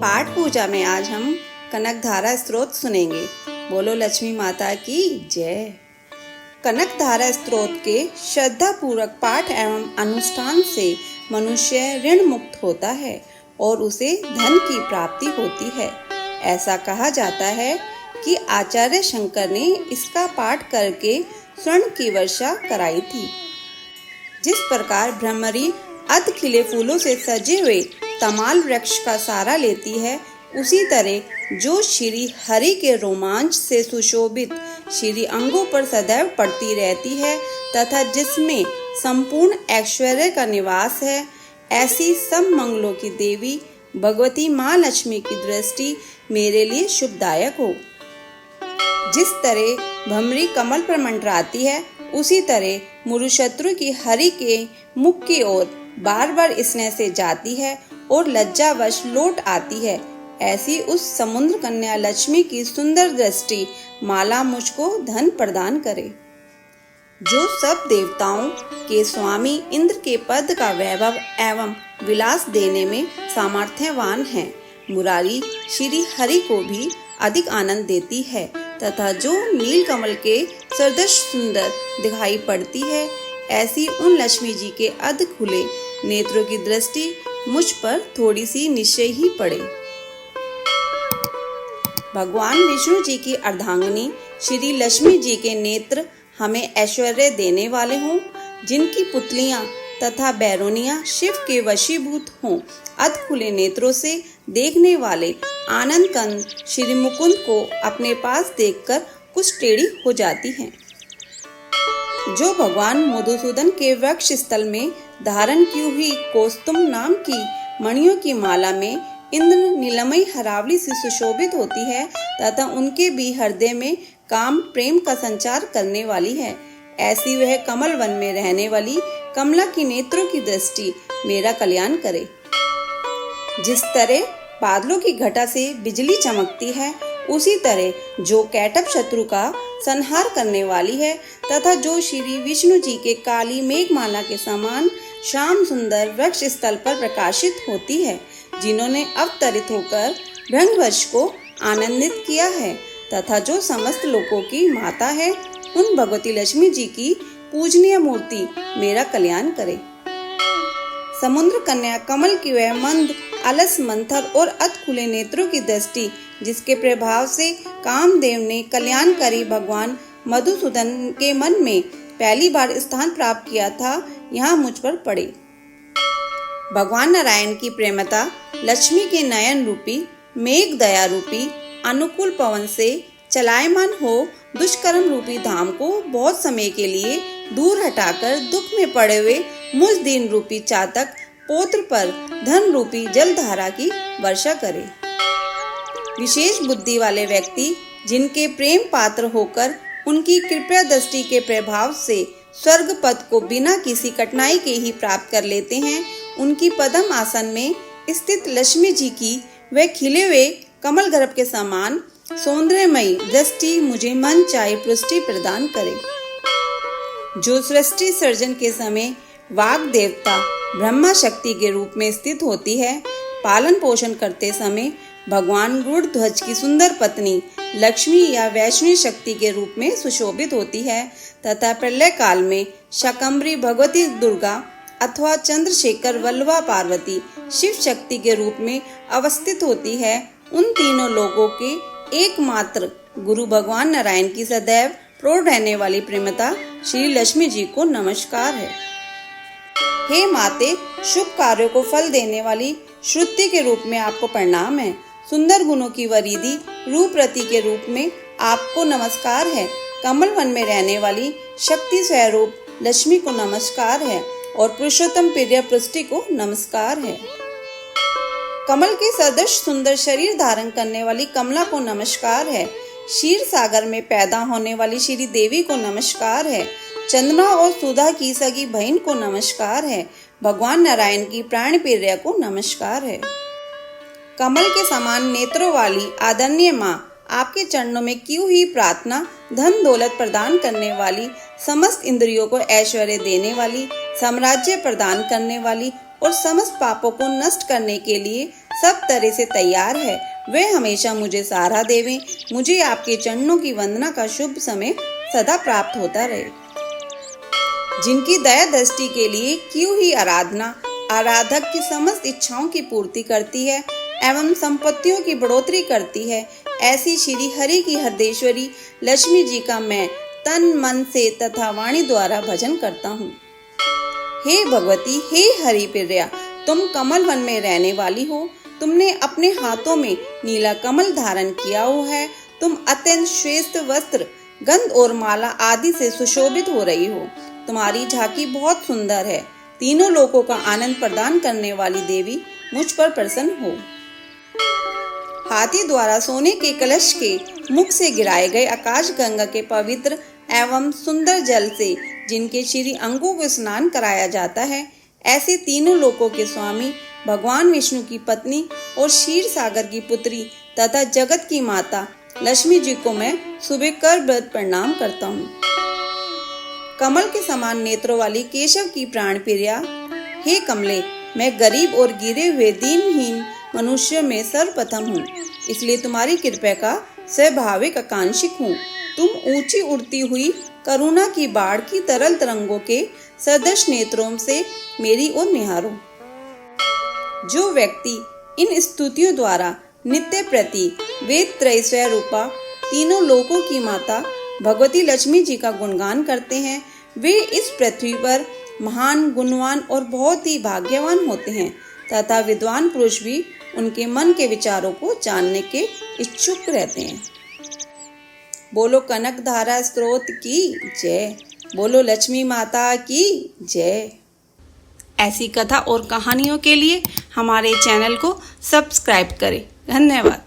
पाठ पूजा में आज हम कनकधारा स्तोत्र सुनेंगे। बोलो लक्ष्मी माता की जय। कनकधारा स्तोत्र के श्रद्धा पूर्वक पाठ एवं अनुष्ठान से मनुष्य ऋण मुक्त होता है और उसे धन की प्राप्ति होती है। ऐसा कहा जाता है कि आचार्य शंकर ने इसका पाठ करके स्वर्ण की वर्षा कराई थी। जिस प्रकार भ्रमरी अर्ध खिले फूलों से सजे हुए तमाल वृक्ष का सहारा लेती है, उसी तरह जो श्री हरि के रोमांच से सुशोभित श्री अंगों पर सदैव पड़ती रहती है तथा जिसमें संपूर्ण ऐश्वर्य का निवास है, ऐसी सब मंगलों की देवी भगवती माँ लक्ष्मी की दृष्टि मेरे लिए शुभदायक हो। जिस तरह भ्रमरी कमल पर मंडराती है, उसी तरह मुरुशत्रु की हरि के मुख की ओर बार बार स्नेह से जाती है और लज्जावश लौट आती है। ऐसी उस समुद्र कन्या लक्ष्मी की सुंदर दृष्टि माला मुझको धन प्रदान करे। जो सब देवताओं के स्वामी इंद्र के पद का वैभव एवं विलास देने में सामर्थ्यवान है, मुरारी श्री हरि को भी अधिक आनंद देती है तथा जो नील कमल के सदृश सुंदर दिखाई पड़ती है, ऐसी उन लक्ष्मी जी के अर्ध खुले नेत्रों की दृष्टि मुझ पर थोड़ी सी निश्चय ही पड़े। भगवान विष्णु जी की अर्धांगिनी श्री लक्ष्मी जी के नेत्र हमें ऐश्वर्य देने वाले हों, जिनकी पुतलियां तथा बैरोनियां शिव के वशीभूत हों। अर्ध खुले नेत्रों से देखने वाले आनंद कंद श्री मुकुंद को अपने पास देखकर कुछ टेढ़ी हो जाती हैं। जो भगवान मधुसूदन के वक्ष स्थल में धारण की हुई कौस्तुम नाम की मणियों की माला में इंद्र नीलमयी हरावली से सुशोभित होती है तथा उनके भी हृदय में काम प्रेम का संचार करने वाली है, ऐसी वह कमल वन में रहने वाली कमला की नेत्रों की दृष्टि मेरा कल्याण करे। जिस तरह बादलों की घटा से बिजली चमकती है, उसी तरह जो कैटभ शत्रु का संहार करने वाली है तथा जो श्री विष्णु जी के काली मेघमाला के समान श्याम सुंदर वृक्ष स्थल पर प्रकाशित होती है, जिन्होंने अवतरित होकर भृंगवंश को आनंदित किया है तथा जो समस्त लोकों की माता है, उन भगवती लक्ष्मी जी की पूजनीय मूर्ति मेरा कल्याण करे। समुद्र कन्या कमल की वह मंद अलस मंथर और अत खुले नेत्रों की दृष्टि, जिसके प्रभाव से कामदेव ने कल्याणकारी भगवान मधुसूदन के मन में पहली बार स्थान प्राप्त किया था, यहाँ मुझ पर पड़े। भगवान नारायण की प्रेमता लक्ष्मी के नयन रूपी मेघ दया रूपी अनुकूल पवन से चलायमान हो दुष्कर्म रूपी धाम को बहुत समय के लिए दूर हटाकर दुख में पड़े हुए मुझ दीन रूपी चातक पौत्र पर धन रूपी जलधारा की वर्षा करे। विशेष बुद्धि वाले व्यक्ति जिनके प्रेम पात्र होकर उनकी कृपा दृष्टि के प्रभाव से स्वर्ग पद को बिना किसी कठिनाई के ही प्राप्त कर लेते हैं, उनकी पद्म आसन में स्थित लक्ष्मी जी की वह खिले हुए कमल गर्भ के समान सौंदर्यमयी दृष्टि मुझे मन चाहे पुष्टि प्रदान करे। जो सृष्टि सर्जन के समय वाग देवता ब्रह्मा शक्ति के रूप में स्थित होती है, पालन पोषण करते समय भगवान गरुड़ ध्वज की सुंदर पत्नी लक्ष्मी या वैष्णवी शक्ति के रूप में सुशोभित होती है तथा प्रलय काल में शाकंभरी भगवती दुर्गा अथवा चंद्रशेखर वल्लभा पार्वती शिव शक्ति के रूप में अवस्थित होती है, उन तीनों लोगों के एकमात्र गुरु भगवान नारायण की सदैव प्रौढ़ रहने वाली प्रेमता श्री लक्ष्मी जी को नमस्कार है। हे माते, शुभ कार्यों को फल देने वाली श्रुति के रूप में आपको प्रणाम है। सुंदर गुणों की वरिधि रूपरती के रूप में आपको नमस्कार है। कमल वन में रहने वाली शक्ति स्वरूप लक्ष्मी को नमस्कार है और पुरुषोत्तम प्रिय पृष्टि को नमस्कार है। कमल के सदृश सुंदर शरीर धारण करने वाली कमला को नमस्कार है। क्षीर सागर में पैदा होने वाली श्री देवी को नमस्कार है। चंद्रमा और सुधा की सगी बहन को नमस्कार है। भगवान नारायण की प्राण प्रिय को नमस्कार है। कमल के समान नेत्रों वाली आदरणीय माँ, आपके चरणों में की हुई प्रार्थना धन दौलत प्रदान करने वाली, समस्त इंद्रियों को ऐश्वर्य देने वाली, साम्राज्य प्रदान करने वाली और समस्त पापों को नष्ट करने के लिए सब तरह से तैयार है, वे हमेशा मुझे सहारा देवें। मुझे आपके चरणों की वंदना का शुभ समय सदा प्राप्त होता रहे। जिनकी दया दृष्टि के लिए की हुई आराधना आराधक की समस्त इच्छाओं की पूर्ति करती है एवं संपत्तियों की बढ़ोतरी करती है, ऐसी श्री हरि की हरदेश्वरी लक्ष्मी जी का मैं तन मन से तथा वाणी द्वारा भजन करता हूँ। हे भगवती, हे हरि प्रिया, तुम कमल वन में रहने वाली हो। तुमने अपने हाथों में नीला कमल धारण किया हुआ है। तुम अत्यंत श्रेष्ठ वस्त्र, गंध और माला आदि से सुशोभित हो रही हो। तुम्हारी झांकी बहुत सुंदर है। तीनों लोकों का आनंद प्रदान करने वाली देवी, मुझ पर प्रसन्न हो। हाथी द्वारा सोने के कलश के मुख से गिराए गए आकाश गंगा के पवित्र एवं सुंदर जल से जिनके श्री अंगों को स्नान कराया जाता है, ऐसे तीनों लोकों के स्वामी भगवान विष्णु की पत्नी और क्षीर सागर की पुत्री तथा जगत की माता लक्ष्मी जी को मैं सुबह कर व्रत प्रणाम करता हूँ। कमल के समान नेत्रों वाली केशव की प्राण प्रिया, हे कमले, मैं गरीब और गिरे हुए दीनहीन मनुष्य में सर्वप्रथम हूँ, इसलिए तुम्हारी कृपा का स्वाभाविक आकांक्षिक हूँ। तुम ऊंची उड़ती हुई करुणा की बाढ़ की तरल तरंगों के सदृश नेत्रों से मेरी ओर निहारो। जो व्यक्ति इन स्तुतियों द्वारा नित्य प्रति वेद त्रय स्वरूपा तीनों लोकों की माता भगवती लक्ष्मी जी का गुणगान करते हैं, वे इस पृथ्वी पर महान, गुणवान और बहुत ही भाग्यवान होते हैं तथा विद्वान पुरुष भी उनके मन के विचारों को जानने के इच्छुक रहते हैं। बोलो कनक धारा स्त्रोत की जय, बोलो लक्ष्मी माता की जय। ऐसी कथा और कहानियों के लिए हमारे चैनल को सब्सक्राइब करें। धन्यवाद।